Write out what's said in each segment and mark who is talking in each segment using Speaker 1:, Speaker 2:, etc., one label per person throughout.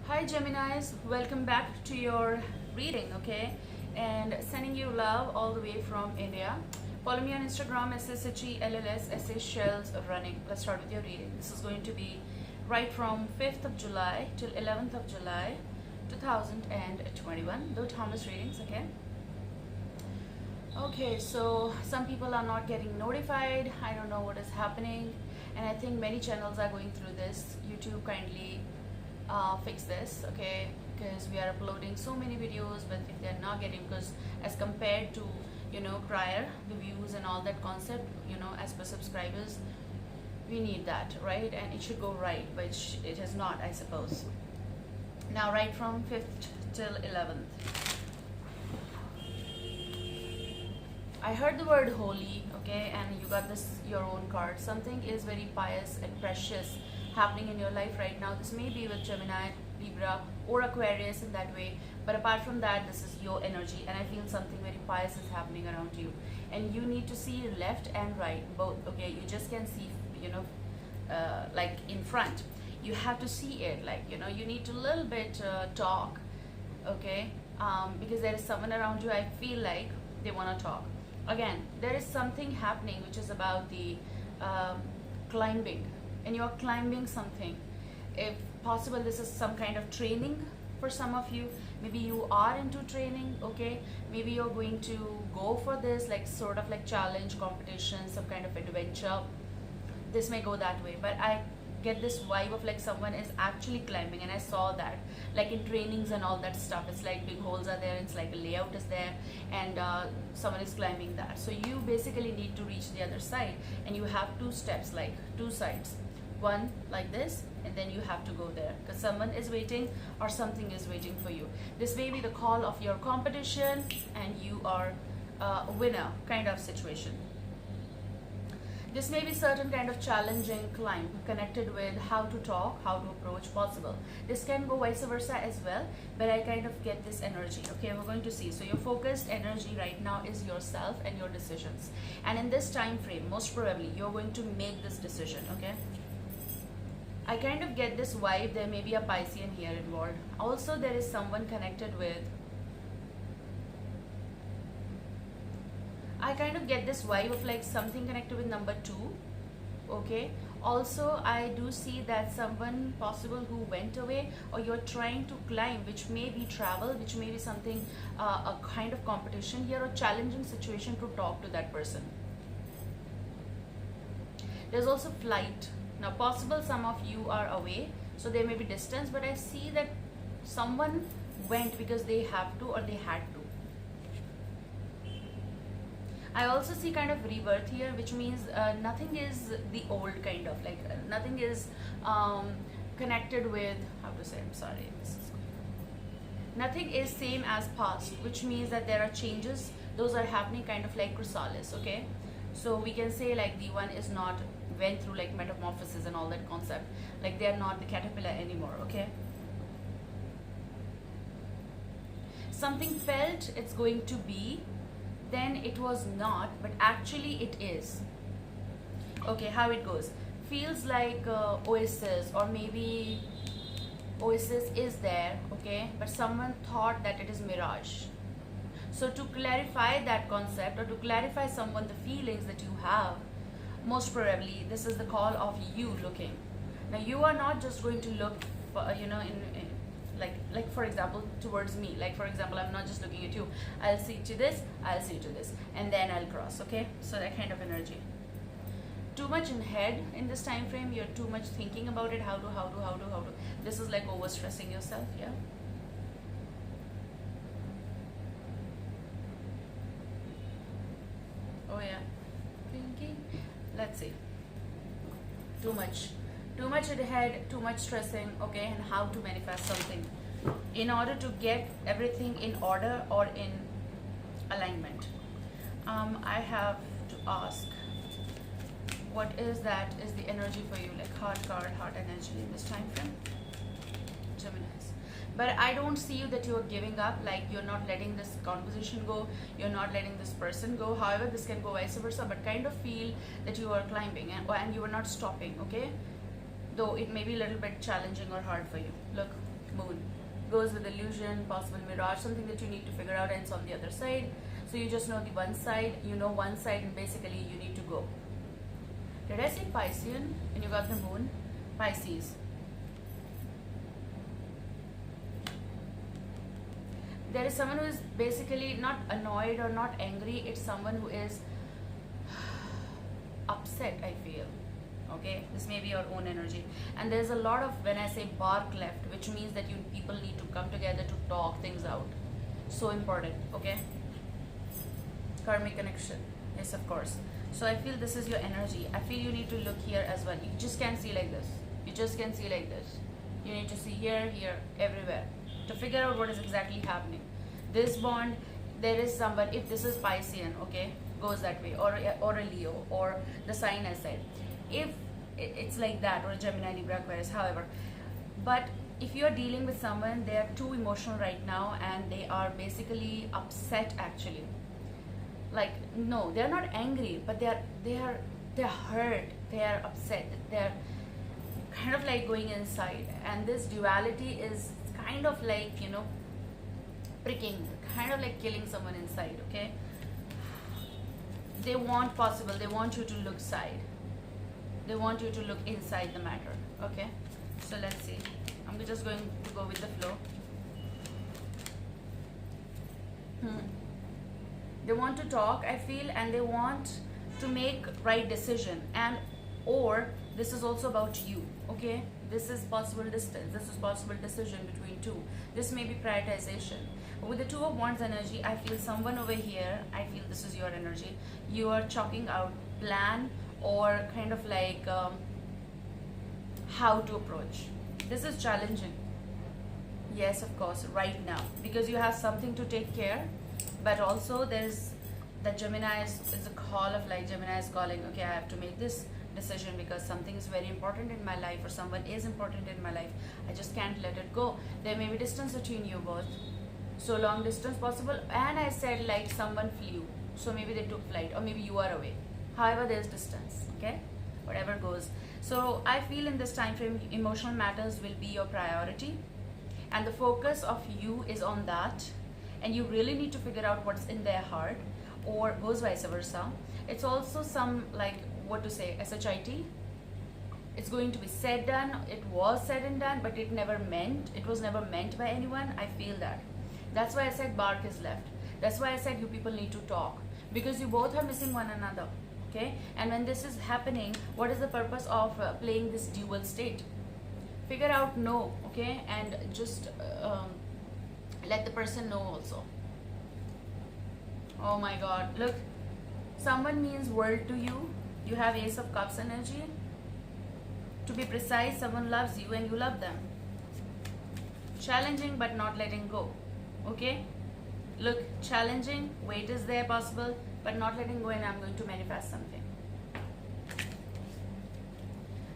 Speaker 1: Hi Geminis, welcome back to your reading, okay? And sending you love all the way from India. Follow me on Instagram, SSHELLS, SS Shells Running. Let's start with your reading. This is going to be right from 5th of July till 11th of July 2021. Though Thomas readings, okay? Okay, so some people are not getting notified. I don't know what is happening. And I think many channels are going through this. YouTube kindly fix this, okay, because we are uploading so many videos, but if they're not getting, because as compared to prior, the views and all that concept, as per subscribers, we need that, right? And it should go right, which it is not, I suppose. Now right from 5th till 11th, I heard the word holy, okay, and you got this your own card. Something is very pious and precious happening in your life right now. This may be with Gemini, Libra, or Aquarius in that way. But apart from that, this is your energy, and I feel something very pious is happening around you. And you need to see left and right, both, okay? You just can see, like in front. You have to see it, like, you need to little bit talk, okay? Because there is someone around you, I feel like they want to talk. Again, there is something happening which is about the climbing, and you're climbing something. If possible, this is some kind of training for some of you. Maybe you are into training, okay? Maybe you're going to go for this, like sort of like challenge, competition, some kind of adventure. This may go that way, but I get this vibe of like someone is actually climbing, and I saw that like in trainings and all that stuff. It's like big holes are there, it's like a layout is there, and someone is climbing that. So you basically need to reach the other side, and you have two steps, like two sides, one like this, and then you have to go there because someone is waiting or something is waiting for you. This may be the call of your competition, and you are a winner kind of situation. This may be certain kind of challenging climb connected with how to talk, how to approach possible. This can go vice versa as well, but I kind of get this energy. Okay, we're going to see. So your focused energy right now is yourself and your decisions. And in this time frame, most probably you're going to make this decision, okay? I kind of get this vibe, there may be a Piscean here involved. Also, there is someone connected with, I kind of get this vibe of like something connected with number 2, okay? Also, I do see that someone possible who went away, or you're trying to climb, which may be travel, which may be something, a kind of competition here, or challenging situation to talk to that person. There's also flight. Now, possible some of you are away, so there may be distance, but I see that someone went because they have to or they had to. I also see kind of rebirth here, which means nothing is the old kind of, like nothing is connected with, how to say, I'm sorry, nothing is same as past, which means that there are changes, those are happening kind of like chrysalis, okay? So we can say like the one is not went through like metamorphosis and all that concept, like they are not the caterpillar anymore, okay? Something felt it's going to be, then it was not, but actually it is. Okay, how it goes, feels like oasis, or maybe oasis is there, okay, but someone thought that it is mirage. So to clarify that concept, or to clarify someone the feelings that you have, most probably this is the call of you looking. Now you are not just going to look for, in like for example towards me, like for example I'm not just looking at you, I'll see to this, I'll see to this, and then I'll cross, okay? So that kind of energy. Too much in head in this time frame, you're too much thinking about it, how to, this is like over stressing yourself, yeah? Oh yeah, thinking, let's see, too much ahead, too much stressing, okay? And how to manifest something in order to get everything in order or in alignment. I have to ask, what is the energy for you, like heart card, heart energy in this time frame, Geminis? But I don't see you that you're giving up, like you're not letting this conversation go, you're not letting this person go. However, this can go vice versa, but kind of feel that you are climbing, and you are not stopping, okay? Though it may be a little bit challenging or hard for you. Look, Moon goes with illusion, possible mirage, something that you need to figure out, and it's on the other side. So you just know the one side, you know one side, and basically you need to go. Did I say Piscean? And you got the moon? Pisces. There is someone who is basically not annoyed or not angry. It's someone who is upset, I feel. Okay, this may be your own energy. And there's a lot of, when I say bark left, which means that you people need to come together to talk things out. So important. Okay, karmic connection. Yes, of course. So I feel this is your energy. I feel you need to look here as well. You just can't see like this. You just can't see like this. You need to see here, here, everywhere, to figure out what is exactly happening. This bond, there is someone, if this is Piscean, okay, goes that way, or a Leo, or the sign I said. If it's like that, or a Gemini, Libra, Aquarius, however. But if you're dealing with someone, they are too emotional right now, and they are basically upset actually. Like, no, they're not angry, but they're hurt, they're upset, they're kind of like going inside, and this duality is kind of like, you know, pricking, kind of like killing someone inside. Okay, they want you to look side, they want you to look inside the matter. Okay, so let's see. I'm just going to go with the flow. They want to talk, I feel, and they want to make right decision, and or this is also about you. Okay, this is possible distance, this is possible decision between two, this may be prioritization. With the Two of Wands energy, I feel someone over here, I feel this is your energy, you are chalking out plan, or kind of like how to approach. This is challenging, yes, of course, right now, because you have something to take care. But also there's that Gemini is a call of like, Gemini is calling, okay, I have to make this decision because something is very important in my life, or someone is important in my life. I just can't let it go. There may be distance between you both, so long distance possible. And I said like someone flew, so maybe they took flight, or maybe you are away. However, there's distance. Okay, whatever goes. So I feel in this time frame, emotional matters will be your priority, and the focus of you is on that. And you really need to figure out what's in their heart, or goes vice versa. It's also some, like, what to say, SHIT. It's going to be said, done. It was said and done, but it was never meant by anyone. I feel that. That's why I said bark is left. That's why I said you people need to talk, because you both are missing one another. Okay, and when this is happening, what is the purpose of playing this dual state? Figure out no, okay, and just let the person know also. Oh my God, look, someone means world to you. You have Ace of Cups energy. To be precise, someone loves you and you love them. Challenging but not letting go. Okay, look, challenging, weight is there possible, but not letting go, and I'm going to manifest something.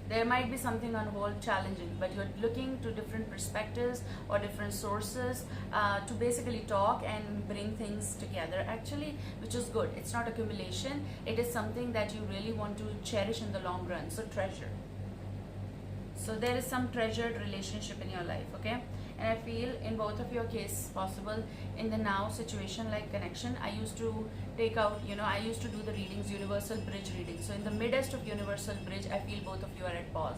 Speaker 1: There might be something on hold, challenging, but you're looking to different perspectives or different sources to basically talk and bring things together actually, which is good. It's not accumulation. It is something that you really want to cherish in the long run. So treasure. So there is some treasured relationship in your life, okay? And I feel in both of your case possible, in the now situation like connection, I used to take out, you know, I used to do the readings, universal bridge reading. So in the midst of universal bridge, I feel both of you are at pause,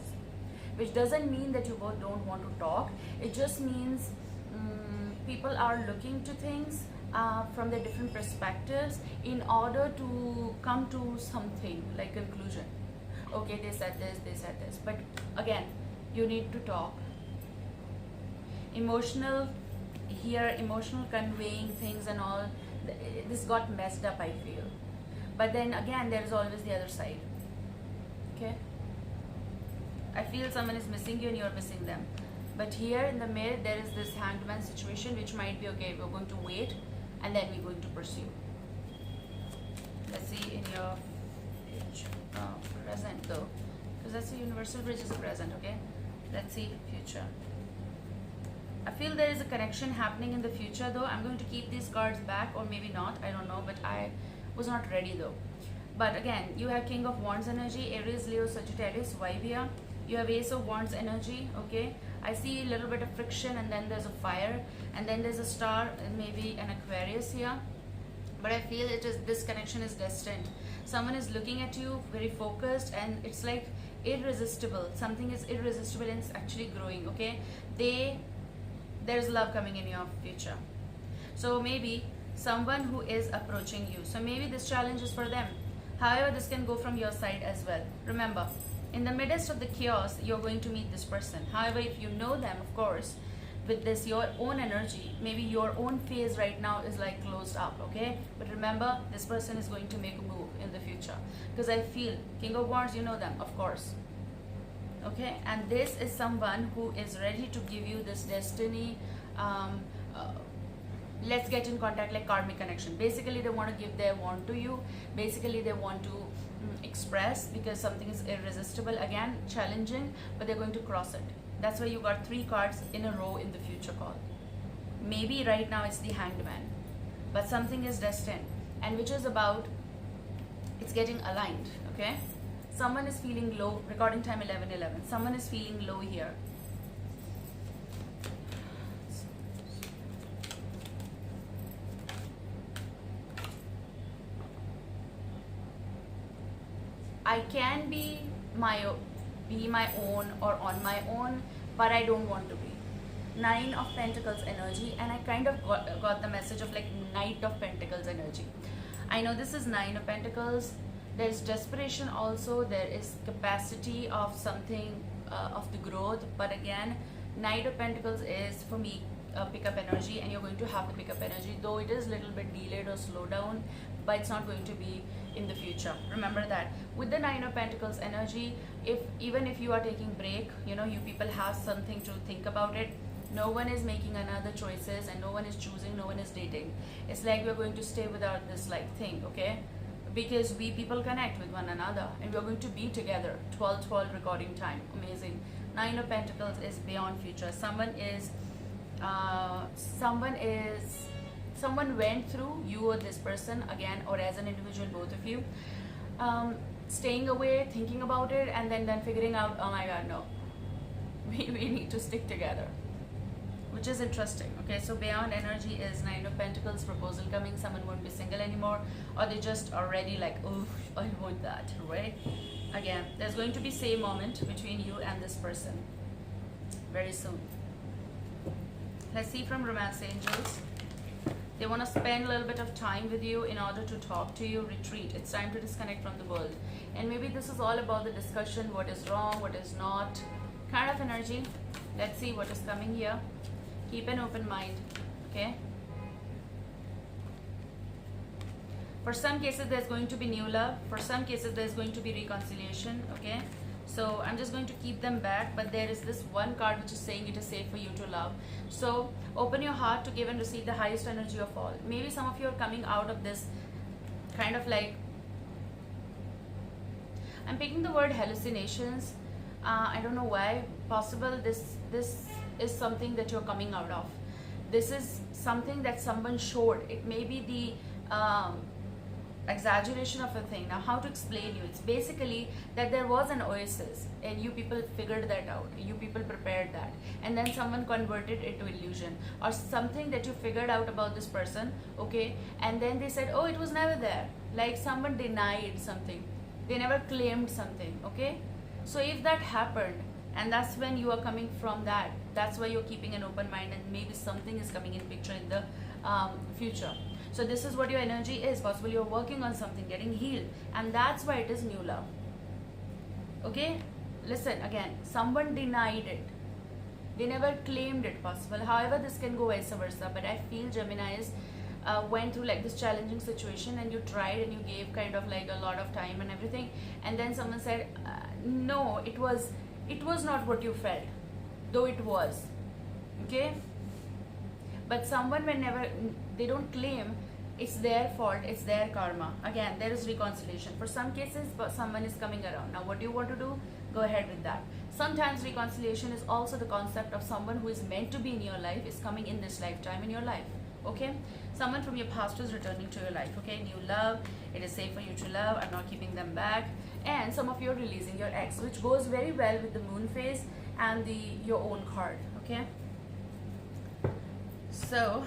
Speaker 1: which doesn't mean that you both don't want to talk. It just means people are looking to things from their different perspectives in order to come to something like conclusion. Okay, they said this, but again, you need to talk. Emotional here, emotional conveying things and all, this got messed up, I feel. But then again, there is always the other side. Okay, I feel someone is missing you and you're missing them. But here in the mid, there is this Hanged Man situation, which might be okay, we're going to wait and then we're going to pursue. Let's see in your present though, because that's the universal bridge is a present. Okay, let's see future. I feel there is a connection happening in the future though. I'm going to keep these cards back, or maybe not, I don't know, but I was not ready though. But again, you have King of Wands energy, Aries, Leo, Sagittarius, Vibia, You have Ace of Wands energy, okay? I see a little bit of friction, and then there's a fire, and then there's a star, and maybe an Aquarius here. But I feel this connection is destined. Someone is looking at you very focused, and it's like irresistible. Something is irresistible and it's actually growing, okay? There's love coming in your future. So maybe someone who is approaching you. So maybe this challenge is for them. However, this can go from your side as well. Remember, in the midst of the chaos, you're going to meet this person. However, if you know them, of course, with this your own energy, maybe your own phase right now is like closed up, okay? But remember, this person is going to make a move in the future, because I feel King of Wands, you know them, of course, okay? And this is someone who is ready to give you this destiny. Let's get in contact, like karmic connection. Basically, they want to give their wand to you. Basically, they want to express, because something is irresistible, again challenging, but they're going to cross it. That's why you got 3 cards in a row in the future call. Maybe right now it's the Hanged Man, but something is destined, and which is about, it's getting aligned, okay? Someone is feeling low. Recording time 11:11. Someone is feeling low here. I can be my own or on my own, but I don't want to be. 9 of Pentacles energy, and I kind of got the message of like Knight of Pentacles energy. I know this is 9 of Pentacles. There's desperation also. There is capacity of something of the growth, but again, Knight of Pentacles is for me pickup energy, and you're going to have the pickup energy, though it is a little bit delayed or slowed down, but it's not going to be in the future. Remember that. With the 9 of Pentacles energy, even if you are taking break, you know, you people have something to think about it. No one is making another choices, and no one is choosing, no one is dating. It's like we're going to stay without this like thing, okay? Because we people connect with one another, and we're going to be together. 12:12 recording time. Amazing. 9 of Pentacles is beyond future. Someone went through, you or this person, again, or as an individual, both of you, staying away, thinking about it, and then figuring out, oh my god, no, we need to stick together, which is interesting, okay? So beyond energy is 9 of Pentacles, proposal coming. Someone won't be single anymore, or they just already like, oh, I want that, right? Again, there's going to be same moment between you and this person very soon. Let's see from Romance Angels. They want to spend a little bit of time with you in order to talk to you. Retreat. It's time to disconnect from the world. And maybe this is all about the discussion, what is wrong, what is not, kind of energy. Let's see what is coming here. Keep an open mind, okay? For some cases, there's going to be new love. For some cases, there's going to be reconciliation, okay? So I'm just going to keep them back, but there is this one card which is saying it is safe for you to love. So open your heart to give and receive the highest energy of all. Maybe some of you are coming out of this kind of like, I'm picking the word hallucinations. I don't know why. Possible this is something that you're coming out of. This is something that someone showed. It may be the exaggeration of a thing. Now, how to explain you? It's basically that there was an oasis, and you people figured that out. You people prepared that, and then someone converted it to illusion, or something that you figured out about this person, okay? And then they said, oh, it was never there. Like someone denied something. They never claimed something, okay? So if that happened, and that's when you are coming from that, that's why you're keeping an open mind, and maybe something is coming in picture in the future. So this is what your energy is. Possibly you're working on something, getting healed, and that's why it is new love. Okay? Listen, again, someone denied it. They never claimed it possible. However, this can go vice versa, but I feel Geminis went through like this challenging situation, and you tried and you gave kind of like a lot of time and everything, and then someone said, no, it was not what you felt, though it was. Okay? But someone, whenever they don't claim, it's their fault, it's their karma. Again, there is reconciliation. For some cases, but someone is coming around. Now, what do you want to do? Go ahead with that. Sometimes reconciliation is also the concept of someone who is meant to be in your life is coming in this lifetime in your life. Okay? Someone from your past is returning to your life. Okay? New love. It is safe for you to love. I'm not keeping them back. and some of you are releasing your ex, which goes very well with the moon phase and the your own card. Okay, so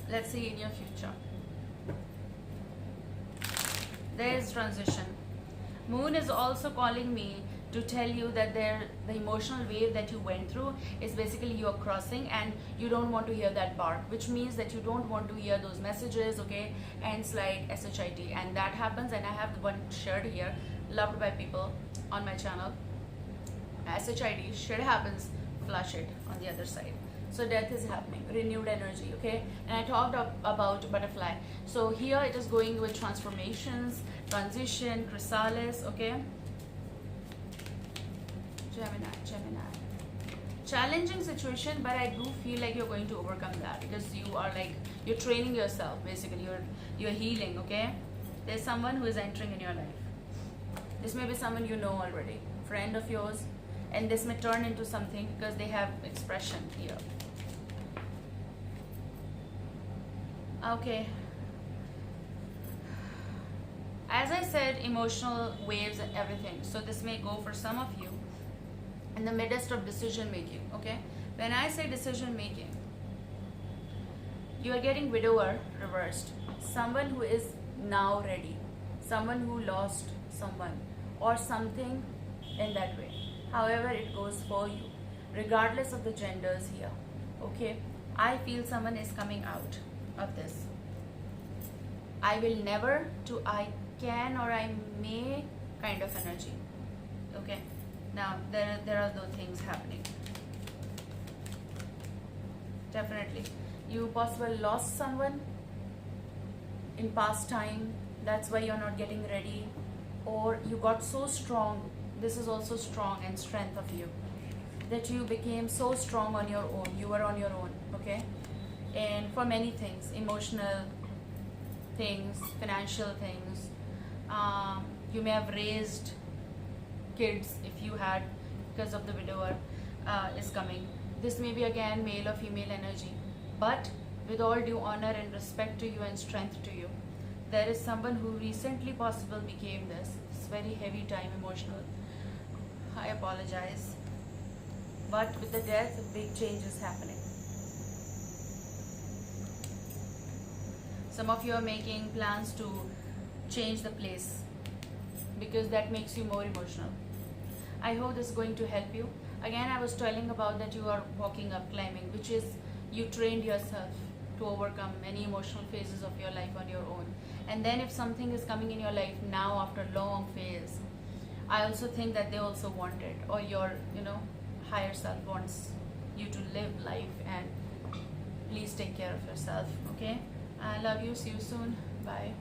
Speaker 1: let's see in your future. There is transition. Moon is also calling me to tell you that the emotional wave that you went through is basically you are crossing, and you don't want to hear that bark, which means that you don't want to hear those messages, okay, ends like shit, and that happens. And I have one shirt here, loved by people on my channel. Shit, shit happens, flush it on the other side. So death is happening, renewed energy, okay. And I talked about butterfly, so here it is going with transformations, transition, chrysalis, okay. Gemini. Challenging situation, but I do feel like you're going to overcome that, because you are like, you're training yourself, basically you're healing, okay. There's someone who is entering in your life. This may be someone you know already, friend of yours, and this may turn into something because they have expression here. Okay, as I said, emotional waves and everything, so this may go for some of you in the midst of decision making, okay. When I say decision making, you are getting widower reversed, someone who is now ready, someone who lost someone or something in that way. However it goes for you, regardless of the genders here, okay. I feel someone is coming out of this. I will never to I can or I may kind of energy, okay. Now there are those things happening. Definitely you possibly lost someone in past time, that's why you're not getting ready, or you got so strong. This is also strong and strength of you, that you became so strong on your own. You were on your own, okay. And for many things, emotional things, financial things, you may have raised kids if you had, because of the widower is coming. This may be again male or female energy, but with all due honor and respect to you and strength to you, there is someone who recently possibly became this. It's very heavy time, emotional. I apologize, but with the death, a big change is happening. Some of you are making plans to change the place, because that makes you more emotional. I hope this is going to help you. Again, I was telling about that you are walking up, climbing, which is you trained yourself to overcome many emotional phases of your life on your own. And then if something is coming in your life now after long phase, I also think that they also want it, or your higher self wants you to live life. And please take care of yourself, okay. I love you. See you soon. Bye.